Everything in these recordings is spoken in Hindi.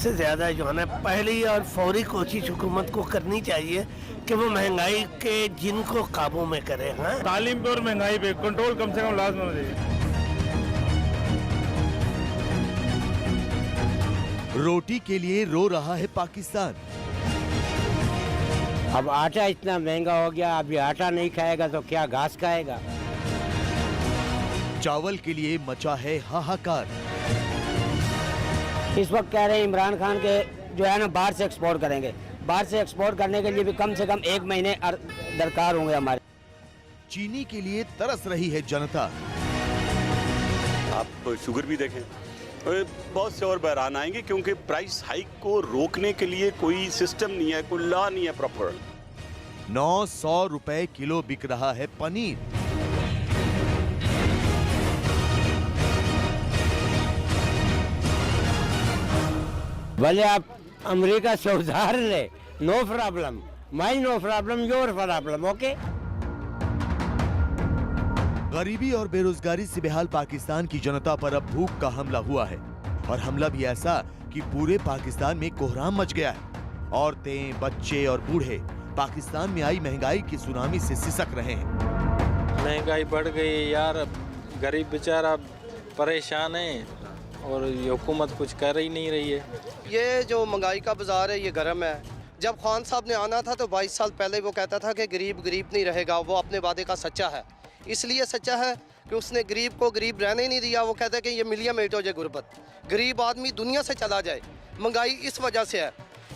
सबसे ज़्यादा जो है ना पहली और फौरी कोशिश हुकूमत को करनी चाहिए कि वो महंगाई के जिनको काबू में करे। हाँ, तालीम पे और महंगाई पे कंट्रोल कम से कम लाजमी होना चाहिए। रोटी के लिए रो रहा है पाकिस्तान। अब आटा इतना महंगा हो गया, अभी आटा नहीं खाएगा तो क्या घास खाएगा। चावल के लिए मचा है हाहाकार। इस वक्त कह रहे हैं इमरान खान के जो है ना बाहर से एक्सपोर्ट करेंगे। बाहर से एक्सपोर्ट करने के लिए भी कम से कम 1 महीने दरकार होंगे हमारे। चीनी के लिए तरस रही है जनता। आप शुगर भी देखें, बहुत से और बहरान आएंगे क्योंकि प्राइस हाइक को रोकने के लिए कोई सिस्टम नहीं है, कोई लॉ नहीं है प्रॉपर। 900 रुपए किलो बिक रहा है पनीर। भले आप अमेरिका से उधार ले, no problem, my no problem, your problem, okay. गरीबी और बेरोजगारी से बेहाल पाकिस्तान की जनता पर अब भूख का हमला हुआ है, और हमला भी ऐसा कि पूरे पाकिस्तान में कोहराम मच गया है। औरतें, बच्चे और बूढ़े पाकिस्तान में आई महंगाई की सुनामी से सिसक रहे हैं। महंगाई बढ़ गई यार, गरीब बेचारा परेशान है और ये हुकूमत कुछ कर ही नहीं रही है। ये जो महंगाई का बाजार है ये गर्म है। जब खान साहब ने आना था तो 22 साल पहले वो कहता था कि गरीब गरीब नहीं रहेगा। वो अपने वादे का सच्चा है, इसलिए सच्चा है कि उसने गरीब को गरीब रहने ही नहीं दिया। वो कहता है कि ये मिलिया मेट हो जाए गुर्बत, गरीब आदमी दुनिया से चला जाए। महंगाई इस वजह से है।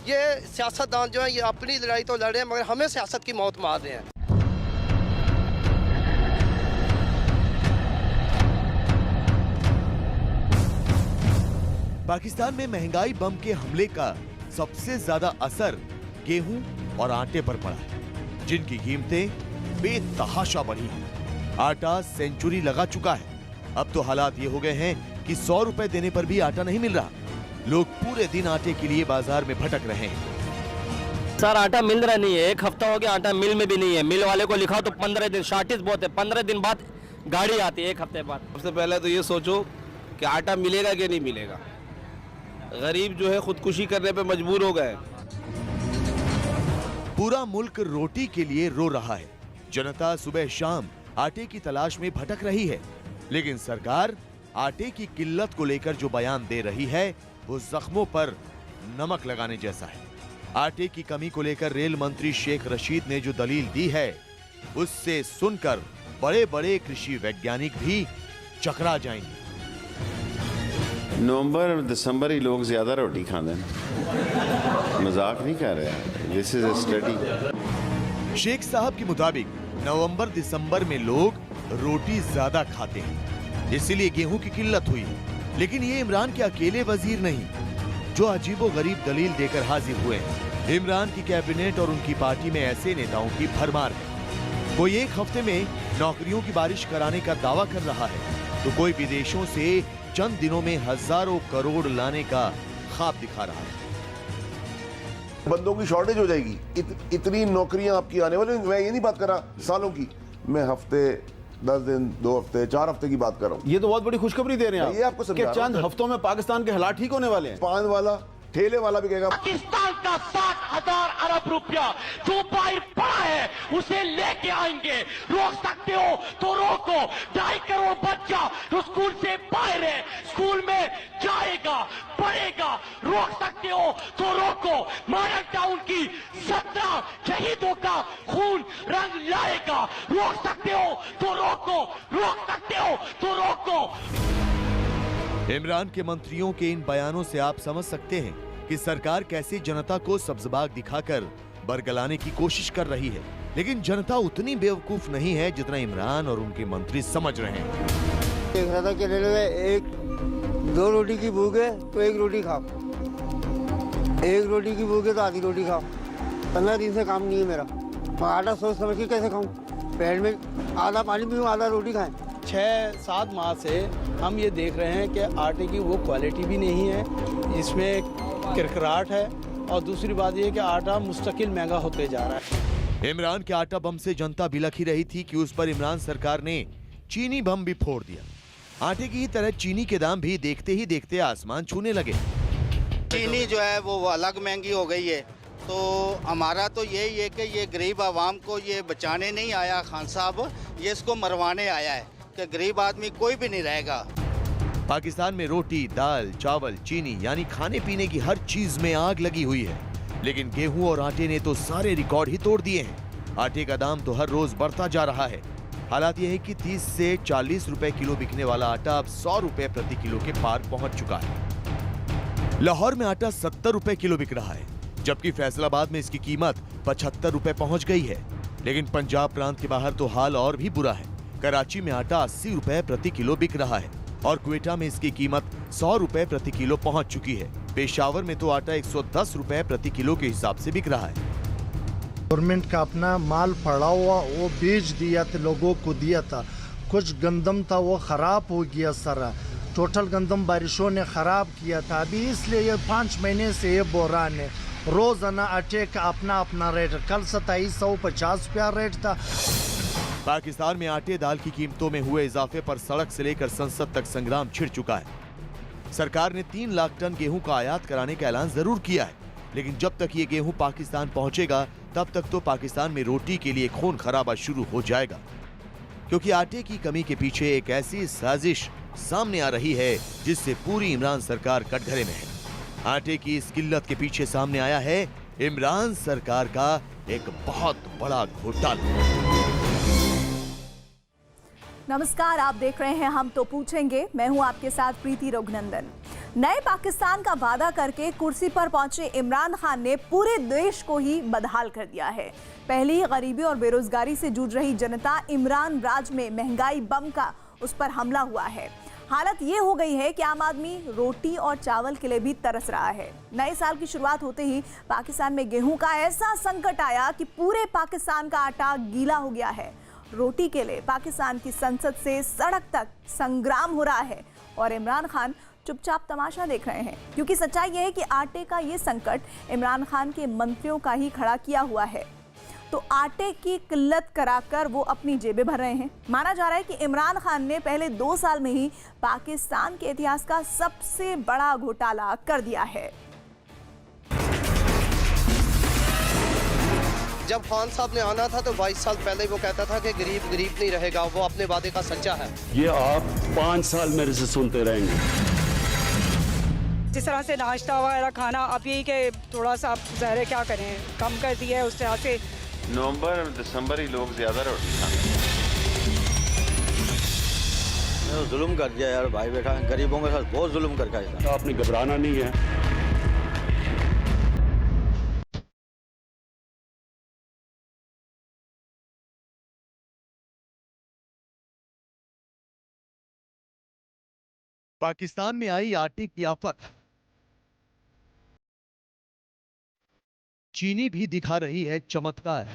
ये सियासतदान जो है ये अपनी लड़ाई तो लड़ रहे हैं मगर हमें सियासत की मौत मार रहे हैं। पाकिस्तान में महंगाई बम के हमले का सबसे ज्यादा असर गेहूं और आटे पर पड़ा है, जिनकी कीमतें बेतहाशा बढ़ी हैं। आटा सेंचुरी लगा चुका है। अब तो हालात ये हो गए हैं कि 100 रुपए देने पर भी आटा नहीं मिल रहा। लोग पूरे दिन आटे के लिए बाजार में भटक रहे हैं। सर आटा मिल रहा नहीं है, 1 हफ्ता हो गया आटा मिल में भी नहीं है। मिल वाले को लिखा तो 15 दिन, शॉर्टेज बहुत है। 15 दिन बाद गाड़ी आती है, 1 हफ्ते बाद। सबसे पहले तो ये सोचो कि आटा मिलेगा कि नहीं मिलेगा। गरीब जो है खुदकुशी करने पे मजबूर हो गए। पूरा मुल्क रोटी के लिए रो रहा है। जनता सुबह शाम आटे की तलाश में भटक रही है, लेकिन सरकार आटे की किल्लत को लेकर जो बयान दे रही है वो जख्मों पर नमक लगाने जैसा है। आटे की कमी को लेकर रेल मंत्री शेख रशीद ने जो दलील दी है उससे सुनकर बड़े बड़े कृषि वैज्ञानिक भी चकरा जाएंगे। नवंबर और दिसंबर ही लोग ज्यादा रोटी खाते हैं, मजाक नहीं कर रहे हैं, this is a study. Sheikh साहब के मुताबिक नवंबर दिसंबर में लोग रोटी ज्यादा खाते हैं, इसीलिए गेहूं की किल्लत हुई। लेकिन ये इमरान के अकेले वजीर नहीं जो अजीबोगरीब दलील देकर हाजिर हुए हैं। इमरान की कैबिनेट और उनकी पार्टी में ऐसे नेताओं की भरमार है। कोई 1 हफ्ते में नौकरियों की बारिश कराने का दावा कर रहा है, तो कोई विदेशों से चंद दिनों में हजारों करोड़ लाने का ख्वाब दिखा रहा है। बंदों की शॉर्टेज हो जाएगी। इतनी नौकरियां आपकी आने वाली। मैं ये नहीं बात कर रहा सालों की, मैं हफ्ते, 10 दिन, 2 हफ्ते, 4 हफ्ते की बात कर रहा हूँ। ये तो बहुत बड़ी खुशखबरी दे रहे हैं आप। ये आपको समझा कि चंद हफ्तों में पाकिस्तान के हालात ठीक होने वाले हैं। पान वाला, ठेले वाला भी कहेगा पाकिस्तान का 60,000 अरब रुपया जो बाहर पड़ा है उसे लेके आएंगे। रोक सकते हो तो रोको। 2.5 करोड़ बच्चा जो स्कूल से बाहर है, स्कूल में जाएगा, पढ़ेगा। रोक सकते हो तो रोको। मॉडल टाउन की 17 शहीदों का खून रंग लाएगा। रोक सकते हो तो रोको, रोक सकते हो तो रोको। इमरान के मंत्रियों के इन बयानों से आप समझ सकते हैं कि सरकार कैसे जनता को सब्ज़बाग दिखाकर बरगलाने की कोशिश कर रही है। लेकिन जनता उतनी बेवकूफ नहीं है जितना इमरान और उनके मंत्री समझ रहे हैं। देख रहा था कि रेलवे 2 रोटी की भूख है तो 1 रोटी खाओ, 1 रोटी की भूख है तो आधी रोटी खाओ। 15 दिन से काम नहीं है मेरा। मैं आटा सोच समझ के कैसे खाऊं? पेट में आधा पानी पीऊं, आधा रोटी खाएं। 6-7 माह से हम ये देख रहे हैं कि आटे की वो क्वालिटी भी नहीं है, इसमें किरकिराहट है, और दूसरी बात ये कि आटा मुस्तकिल महंगा होते जा रहा है। इमरान के आटा बम से जनता बिलख ही रही थी कि उस पर इमरान सरकार ने चीनी बम भी फोड़ दिया। आटे की ही तरह चीनी के दाम भी देखते ही देखते आसमान छूने लगे। चीनी जो है वो अलग महंगी हो गई है। तो हमारा तो यही है कि ये गरीब आवाम को ये बचाने नहीं आया खान साहब, ये इसको मरवाने आया है कि गरीब आदमी कोई भी नहीं रहेगा। पाकिस्तान में रोटी, दाल, चावल, चीनी यानी खाने पीने की हर चीज में आग लगी हुई है, लेकिन गेहूं और आटे ने तो सारे रिकॉर्ड ही तोड़ दिए हैं। आटे का दाम तो हर रोज बढ़ता जा रहा है। हालात यह है कि 30 से 40 रुपए किलो बिकने वाला आटा अब 100 रुपए प्रति किलो के पार पहुंच चुका है। लाहौर में आटा 70 रुपए किलो बिक रहा है, जबकि फैसलाबाद में इसकी कीमत 75 रुपए पहुंच गई है। लेकिन पंजाब प्रांत के बाहर तो हाल और भी बुरा है। कराची में आटा 80 रुपए प्रति किलो बिक रहा है और क्वेटा में इसकी कीमत 100 रुपए प्रति किलो पहुंच चुकी है। पेशावर में तो आटा 110 रुपए प्रति किलो के हिसाब से बिक रहा है। गवर्नमेंट का अपना माल पड़ा हुआ वो बेच दिया था, लोगों को दिया था। कुछ गंदम था वो खराब हो गया सारा, टोटल गंदम बारिशों ने खराब किया था। अभी इसलिए ये 5 महीने से ये बोरान है। रोजाना आटे का अपना अपना रेट, कल 2750 रुपया रेट था। पाकिस्तान में आटे दाल की कीमतों में हुए इजाफे पर सड़क से लेकर संसद तक संग्राम छिड़ चुका है। सरकार ने 3 लाख टन गेहूं का आयात कराने का ऐलान जरूर किया है, लेकिन जब तक ये गेहूं पाकिस्तान पहुंचेगा तब तक तो पाकिस्तान में रोटी के लिए खून खराबा शुरू हो जाएगा, क्योंकि आटे की कमी के पीछे एक ऐसी साजिश सामने आ रही है जिससे पूरी इमरान सरकार कटघरे में है। आटे की इस किल्लत के पीछे सामने आया है इमरान सरकार का एक बहुत बड़ा घोटाला। नमस्कार, आप देख रहे हैं हम तो पूछेंगे। मैं हूं आपके साथ प्रीति रघुनंदन। नए पाकिस्तान का वादा करके कुर्सी पर पहुंचे इमरान खान ने पूरे देश को ही बदहाल कर दिया है। पहली गरीबी और बेरोजगारी से जूझ रही जनता इमरान राज में महंगाई बम का उस पर हमला हुआ है। हालत ये हो गई है कि आम आदमी रोटी और चावल के लिए भी तरस रहा है। नए साल की शुरुआत होते ही पाकिस्तान में गेहूं का ऐसा संकट आया कि पूरे पाकिस्तान का आटा गीला हो गया है। रोटी के लिए पाकिस्तान की संसद से सड़क तक संग्राम हो रहा है और इमरान खान चुपचाप तमाशा देख रहे हैं, क्योंकि सच्चाई यह है कि आटे का ये संकट इमरान खान के मंत्रियों का ही खड़ा किया हुआ है। तो आटे की किल्लत कराकर वो अपनी जेबें भर रहे हैं। माना जा रहा है कि इमरान खान ने पहले 2 साल में ही पाकिस्तान के इतिहास का सबसे बड़ा घोटाला कर दिया है। जब खान साहब ने आना था तो 22 साल पहले वो कहता था कि गरीब गरीब नहीं रहेगा, वो अपने वादे का सच्चा है। ये आप 5 साल मेरे से सुनते रहेंगे। जिस तरह से नाश्ता वगैरह खाना अब यही कि थोड़ा सा आप ज़ाहिर क्या करें, कम कर दिया है। उस तरह से नवंबर दिसंबर ही लोग ज्यादा रोटी खाते हैं। जुल्म कर दिया यार भाई, बेटा गरीबों के साथ बहुत जुल्म करके आया। आपने घबराना नहीं है। पाकिस्तान में आई आटे की आफत, चीनी भी दिखा रही है चमत्कार।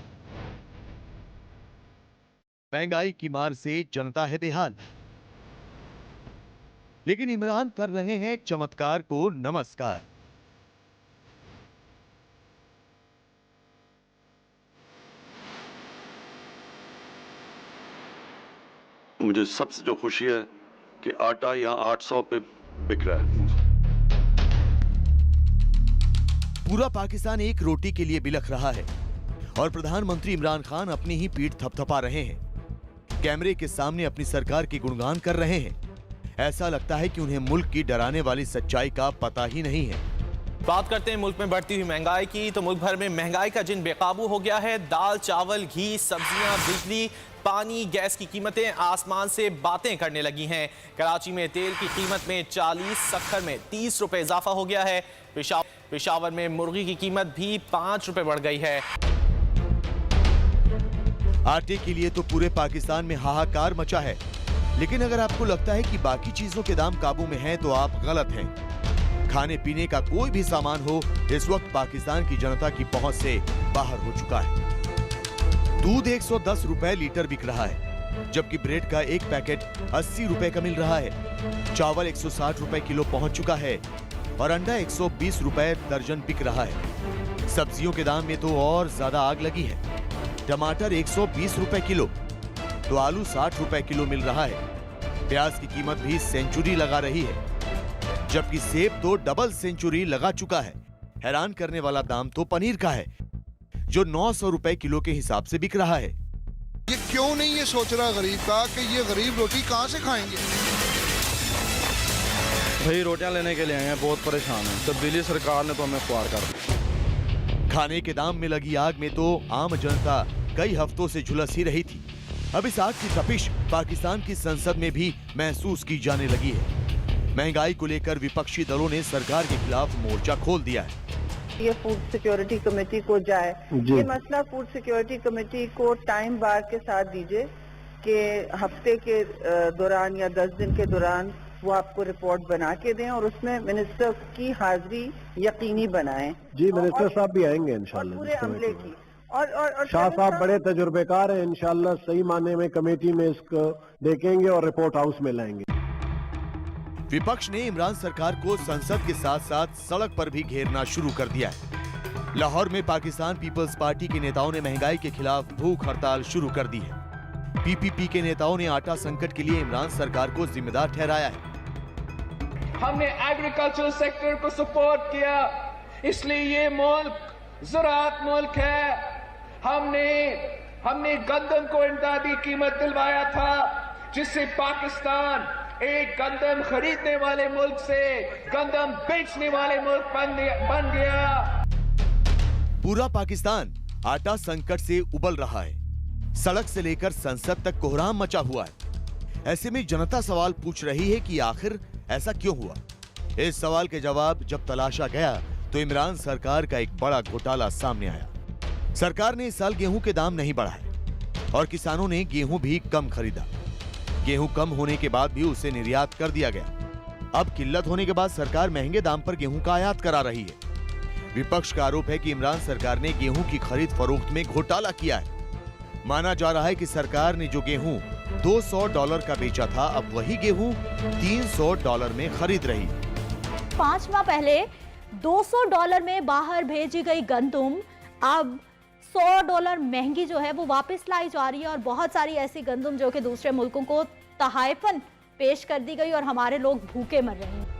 महंगाई की मार से जनता है बेहाल, लेकिन इमरान कर रहे हैं चमत्कार को नमस्कार। मुझे सबसे जो खुशी है कि आटा यहाँ 800 पे बिक रहा है। पूरा पाकिस्तान एक रोटी के लिए बिलख रहा है और प्रधानमंत्री इमरान खान अपनी ही पीठ थपथपा रहे हैं। कैमरे के सामने अपनी सरकार की गुणगान कर रहे हैं। ऐसा लगता है कि उन्हें मुल्क की डराने वाली सच्चाई का पता ही नहीं है। बात करते हैं मुल्क में बढ़ती हुई महंगाई की, तो मुल्क भर में महंगाई का जिन बेकाबू हो गया है। दाल, चावल, घी, सब्जियां, बिजली, पानी, गैस की कीमतें आसमान से बातें करने लगी हैं। कराची में तेल की कीमत में 40, सक्खर में 30 रुपए इजाफा हो गया है। पेशावर में मुर्गी की कीमत भी 5 रुपए बढ़ गई है। आटे के लिए तो पूरे पाकिस्तान में हाहाकार मचा है, लेकिन अगर आपको लगता है कि बाकी चीजों के दाम काबू में हैं, तो आप गलत हैं। खाने पीने का कोई भी सामान हो इस वक्त पाकिस्तान की जनता की पहुंच से बाहर हो चुका है। दूध 110 रुपए लीटर बिक रहा है, जबकि ब्रेड का एक पैकेट 80 रुपए का मिल रहा है। चावल 160 रुपए किलो पहुंच चुका है और अंडा 120 रुपए दर्जन बिक रहा है। सब्जियों के दाम में तो और ज्यादा आग लगी है। टमाटर 120 रुपए किलो तो आलू 60 रुपए किलो मिल रहा है। प्याज की कीमत भी सेंचुरी लगा रही है। जबकि सेब तो डबल सेंचुरी लगा चुका है। हैरान करने वाला दाम तो पनीर का है, जो 900 रुपए किलो के हिसाब से बिक रहा है। ये क्यों नहीं ये सोच रहा गरीब का कि ये गरीब रोटी कहां से खाएंगे। भाई रोटियां लेने के लिए आए हैं, बहुत परेशान हैं। तब्दीली सरकार ने तो हमें ख्वार कर दिया। खाने के दाम में लगी आग में तो आम जनता कई हफ्तों से झुलस ही रही थी। अब इस आग की तपिश पाकिस्तान की संसद में भी महसूस की जाने लगी है। महंगाई को लेकर विपक्षी दलों ने सरकार के खिलाफ मोर्चा खोल दिया है। ये फूड सिक्योरिटी कमेटी को जाए, ये मसला फूड सिक्योरिटी कमेटी को टाइम बार के साथ दीजिए कि हफ्ते के दौरान या 10 दिन के दौरान वो आपको रिपोर्ट बना के दें और उसमें मिनिस्टर की हाजिरी यकीनी बनाएं। जी मिनिस्टर साहब भी आएंगे इंशाल्लाह। पूरे अमले की और शाह साहब बड़े तजुर्बेकार हैं, इंशाल्लाह सही माने में कमेटी में इसको देखेंगे और रिपोर्ट हाउस में लाएंगे। विपक्ष ने इमरान सरकार को संसद के साथ साथ सड़क पर भी घेरना शुरू कर दिया है। लाहौर में पाकिस्तान पीपल्स पार्टी के नेताओं ने महंगाई के खिलाफ भूख हड़ताल शुरू कर दी है। पीपीपी के नेताओं ने आटा संकट के लिए इमरान सरकार को जिम्मेदार ठहराया है। हमने एग्रीकल्चर सेक्टर को सपोर्ट किया, इसलिए ये मुल्क ज़राअत मुल्क है। हमने गंदम को इमदादी कीमत दिलवाया था, जिससे पाकिस्तान एक गंदम खरीदने वाले मुल्क से गंदम बेचने वाले मुल्क बन गया। पूरा पाकिस्तान आटा संकट से उबल रहा है। सड़क से लेकर संसद तक कोहराम मचा हुआ है। ऐसे में जनता सवाल पूछ रही है कि आखिर ऐसा क्यों हुआ। इस सवाल के जवाब जब तलाशा गया तो इमरान सरकार का एक बड़ा घोटाला सामने आया। सरकार ने इस साल गेहूं के दाम नहीं बढ़ाए और किसानों ने गेहूं भी कम खरीदा। गेहूं कम होने के बाद भी उसे निर्यात कर दिया गया। अब किल्लत होने के बाद सरकार महंगे दाम पर गेहूं का आयात करा रही है। विपक्ष का आरोप है कि इमरान सरकार ने गेहूं की खरीद फरोख्त में घोटाला किया है। माना जा रहा है कि सरकार ने जो गेहूं $200 का बेचा था, अब वही गेहूं $300 में खरीद रही है। 5 माह पहले $200 में बाहर भेजी गई गंदम अब $100 महंगी जो है वो वापस लाई जा रही है और बहुत सारी ऐसी गंदम जो कि दूसरे मुल्कों को तहाइफन पेश कर दी गई और हमारे लोग भूखे मर रहे हैं।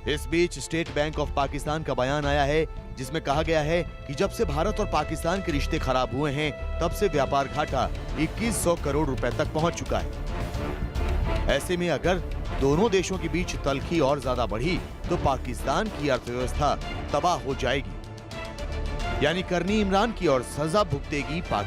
इस बीच स्टेट बैंक ऑफ पाकिस्तान का बयान आया है, जिसमें कहा गया है कि जब से भारत और पाकिस्तान के रिश्ते खराब हुए हैं, तब से व्यापार घाटा 2100 करोड़ रुपए तक पहुंच चुका है। ऐसे में अगर दोनों देशों के बीच तलखी और ज्यादा बढ़ी तो पाकिस्तान की अर्थव्यवस्था तबाह हो जाएगी। यानी करनी इमरान की और सजा भुगतेगी पाकिस्तान।